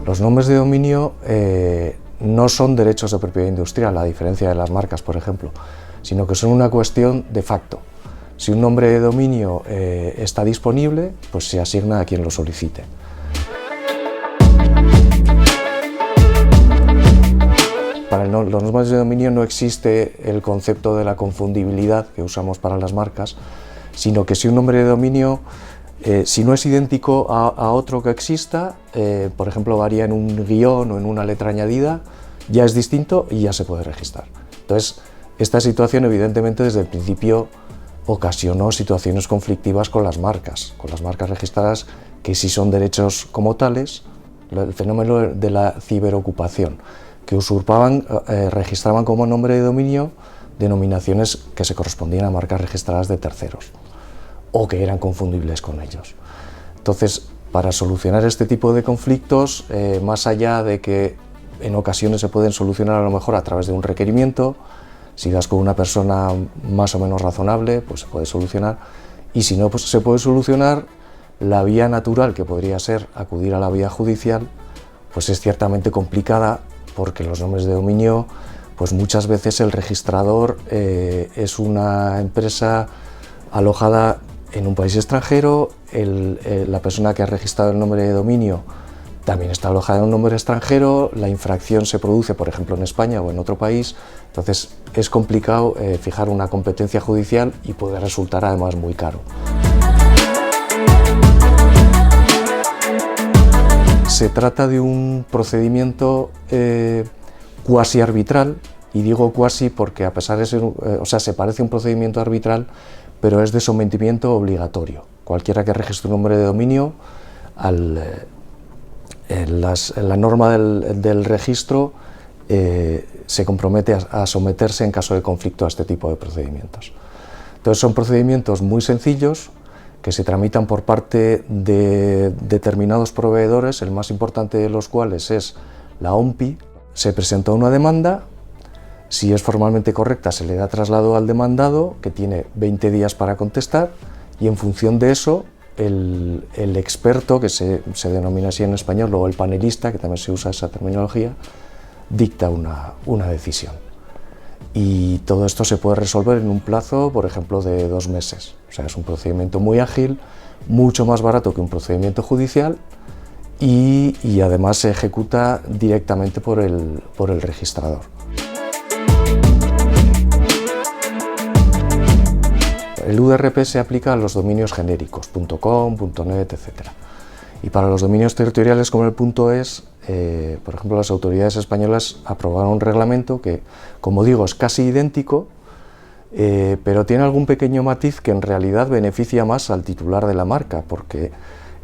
Los nombres de dominio no son derechos de propiedad industrial, a diferencia de las marcas, por ejemplo, sino que son una cuestión de facto. Si un nombre de dominio está disponible, pues se asigna a quien lo solicite. Para los nombres de dominio no existe el concepto de la confundibilidad que usamos para las marcas, sino que si un nombre de dominio, si no es idéntico a otro que exista, por ejemplo varía en un guión o en una letra añadida, ya es distinto y ya se puede registrar. Entonces, esta situación evidentemente desde el principio ocasionó situaciones conflictivas con las marcas registradas, que sí son derechos como tales, el fenómeno de la ciberocupación, que usurpaban, registraban como nombre de dominio denominaciones que se correspondían a marcas registradas de terceros o que eran confundibles con ellos. Entonces, para solucionar este tipo de conflictos, más allá de que en ocasiones se pueden solucionar a lo mejor a través de un requerimiento, si das con una persona más o menos razonable, pues se puede solucionar, y si no, pues se puede solucionar. La vía natural, que podría ser acudir a la vía judicial, pues es ciertamente complicada, porque los nombres de dominio, pues muchas veces el registrador es una empresa alojada en un país extranjero, la persona que ha registrado el nombre de dominio también está alojada en un nombre extranjero, la infracción se produce, por ejemplo, en España o en otro país, entonces es complicado fijar una competencia judicial y puede resultar además muy caro. Se trata de un procedimiento cuasi arbitral, y digo cuasi porque a pesar de ser, se parece a un procedimiento arbitral, pero es de sometimiento obligatorio. Cualquiera que registre un nombre de dominio, la norma del registro se compromete a someterse en caso de conflicto a este tipo de procedimientos. Entonces son procedimientos muy sencillos que se tramitan por parte de determinados proveedores, el más importante de los cuales es la OMPI. Se presenta una demanda, si es formalmente correcta se le da traslado al demandado, que tiene 20 días para contestar, y en función de eso el experto, que se denomina así en español, luego el panelista, que también se usa esa terminología, dicta una decisión. Y todo esto se puede resolver en un plazo, por ejemplo, de 2 meses. O sea, es un procedimiento muy ágil, mucho más barato que un procedimiento judicial, y además se ejecuta directamente por el registrador. El UDRP se aplica a los dominios genéricos, .com, .net, etc. Y para los dominios territoriales como el .es, por ejemplo, las autoridades españolas aprobaron un reglamento que, como digo, es casi idéntico, pero tiene algún pequeño matiz que en realidad beneficia más al titular de la marca, porque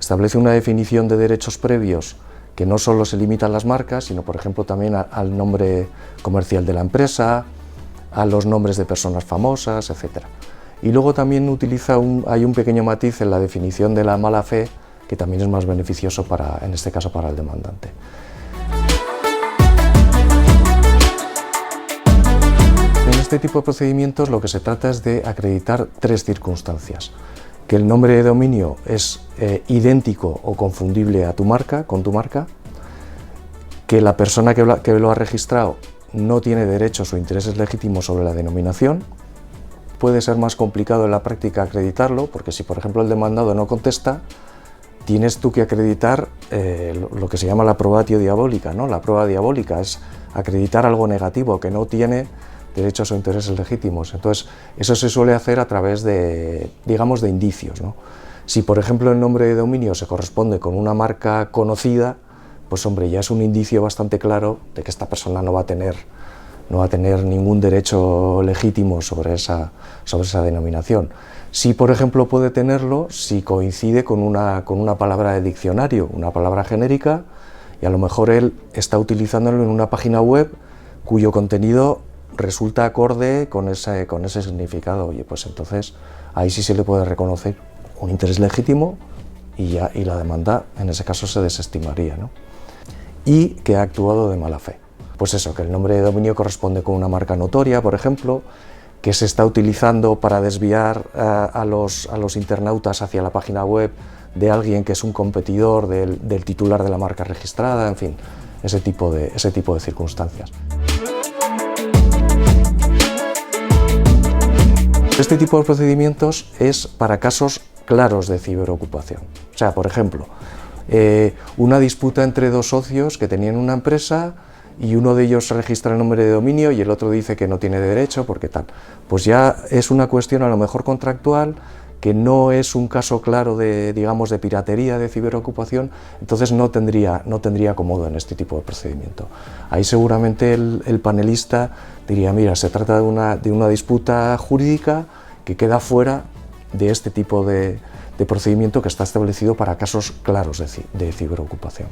establece una definición de derechos previos que no solo se limita a las marcas, sino, por ejemplo, también al nombre comercial de la empresa, a los nombres de personas famosas, etc. Y luego también hay un pequeño matiz en la definición de la mala fe, que también es más beneficioso en este caso para el demandante. En este tipo de procedimientos lo que se trata es de acreditar 3 circunstancias: que el nombre de dominio es idéntico o confundible a con tu marca, que la persona que lo ha registrado no tiene derechos o intereses legítimos sobre la denominación. Puede ser más complicado en la práctica acreditarlo, porque si por ejemplo el demandado no contesta, tienes tú que acreditar lo que se llama la probatio diabólica, ¿no? La prueba diabólica es acreditar algo negativo, que no tiene derechos o intereses legítimos. Entonces, eso se suele hacer a través de, digamos, de indicios, ¿no? Si, por ejemplo, el nombre de dominio se corresponde con una marca conocida, pues hombre, ya es un indicio bastante claro de que esta persona no va a tener ningún derecho legítimo sobre esa denominación. Sí, por ejemplo, puede tenerlo si coincide con una palabra de diccionario, una palabra genérica, y a lo mejor él está utilizándolo en una página web cuyo contenido resulta acorde con ese significado. Oye, pues entonces ahí sí se le puede reconocer un interés legítimo y la demanda en ese caso se desestimaría, ¿no? Y que ha actuado de mala fe. Pues eso, que el nombre de dominio corresponde con una marca notoria, por ejemplo, que se está utilizando para desviar a los internautas hacia la página web de alguien que es un competidor del titular de la marca registrada, en fin, ese tipo de circunstancias. Este tipo de procedimientos es para casos claros de ciberocupación. O sea, por ejemplo, una disputa entre dos socios que tenían una empresa y uno de ellos registra el nombre de dominio y el otro dice que no tiene derecho porque tal. Pues ya es una cuestión a lo mejor contractual, que no es un caso claro de, digamos, de piratería, de ciberocupación, entonces no tendría acomodo en este tipo de procedimiento. Ahí seguramente el panelista diría, mira, se trata de una disputa jurídica que queda fuera de este tipo de procedimiento que está establecido para casos claros de ciberocupación.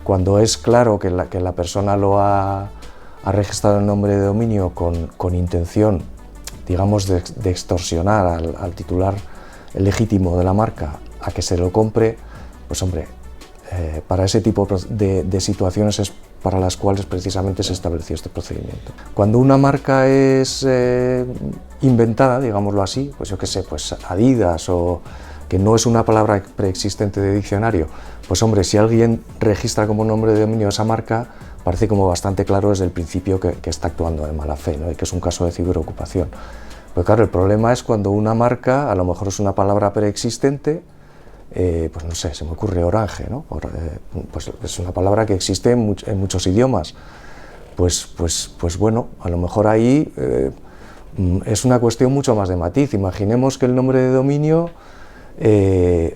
Cuando es claro que la persona lo ha registrado el nombre de dominio con intención, digamos, de extorsionar al titular legítimo de la marca a que se lo compre, pues hombre, para ese tipo de situaciones es para las cuales precisamente se estableció este procedimiento. Cuando una marca es inventada, digámoslo así, pues yo qué sé, pues Adidas, o que no es una palabra preexistente de diccionario, pues hombre, si alguien registra como nombre de dominio esa marca, parece como bastante claro desde el principio que está actuando de mala fe, ¿no? Y que es un caso de ciberocupación. Pero claro, el problema es cuando una marca, a lo mejor es una palabra preexistente, pues no sé, se me ocurre Orange, ¿no? Pues es una palabra que existe en muchos idiomas. Pues bueno, a lo mejor ahí es una cuestión mucho más de matiz. Imaginemos que el nombre de dominio, que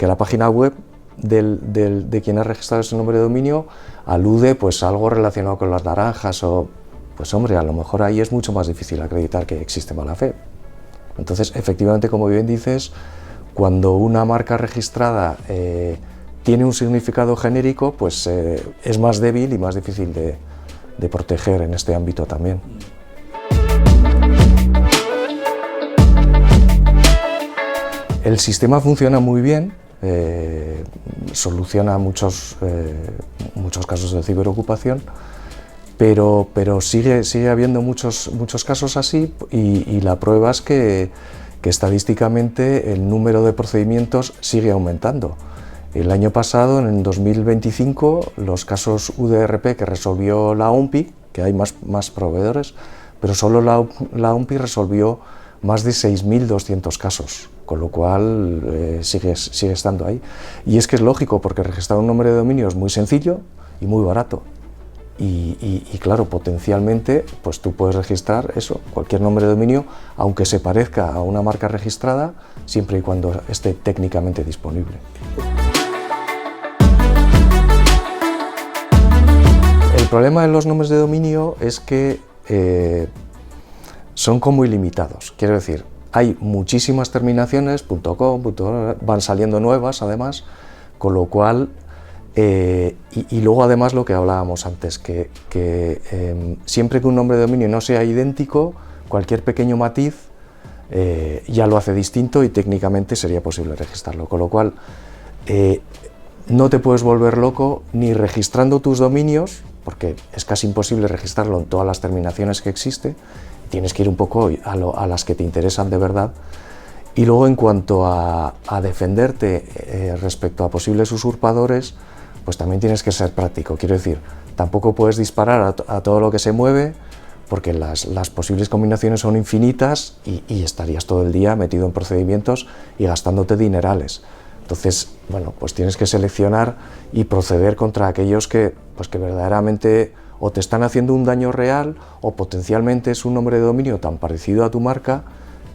la página web de quien ha registrado ese nombre de dominio alude pues a algo relacionado con las naranjas o... Pues hombre, a lo mejor ahí es mucho más difícil acreditar que existe mala fe. Entonces, efectivamente, como bien dices, cuando una marca registrada tiene un significado genérico, pues es más débil y más difícil de proteger en este ámbito también. El sistema funciona muy bien, soluciona muchos casos de ciberocupación, pero sigue habiendo muchos casos así y la prueba es que estadísticamente el número de procedimientos sigue aumentando. El año pasado, en el 2025, los casos UDRP que resolvió la OMPI, que hay más proveedores, pero solo la OMPI resolvió más de 6.200 casos, con lo cual sigue estando ahí. Y es que es lógico, porque registrar un nombre de dominio es muy sencillo y muy barato. Y claro, potencialmente, pues tú puedes registrar eso, cualquier nombre de dominio, aunque se parezca a una marca registrada, siempre y cuando esté técnicamente disponible. El problema de los nombres de dominio es que son como ilimitados. Quiero decir, hay muchísimas terminaciones, .com, van saliendo nuevas además, con lo cual... y luego además lo que hablábamos antes, que siempre que un nombre de dominio no sea idéntico, cualquier pequeño matiz ya lo hace distinto y técnicamente sería posible registrarlo, con lo cual no te puedes volver loco ni registrando tus dominios, porque es casi imposible registrarlo en todas las terminaciones que existe, tienes que ir un poco a las que te interesan de verdad. Y luego en cuanto a defenderte respecto a posibles usurpadores, pues también tienes que ser práctico. Quiero decir, tampoco puedes disparar a todo lo que se mueve, porque las posibles combinaciones son infinitas y estarías todo el día metido en procedimientos y gastándote dinerales. Entonces, bueno, pues tienes que seleccionar y proceder contra aquellos que verdaderamente o te están haciendo un daño real o potencialmente es un nombre de dominio tan parecido a tu marca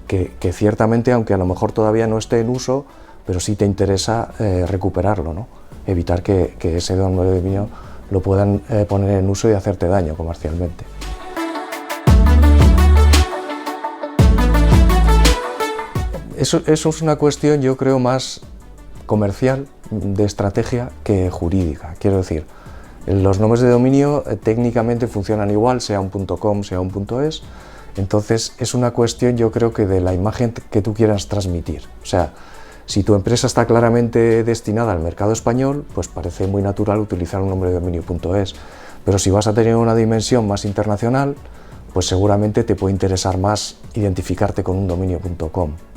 que ciertamente, aunque a lo mejor todavía no esté en uso, pero sí te interesa recuperarlo, ¿no? Evitar que ese nombre de dominio lo puedan poner en uso y hacerte daño comercialmente. Eso es una cuestión, yo creo, más comercial, de estrategia, que jurídica. Quiero decir, los nombres de dominio técnicamente funcionan igual, sea un .com, sea un .es, entonces es una cuestión, yo creo, que de la imagen que tú quieras transmitir. O sea, si tu empresa está claramente destinada al mercado español, pues parece muy natural utilizar un nombre de dominio .es, pero si vas a tener una dimensión más internacional, pues seguramente te puede interesar más identificarte con un dominio.com.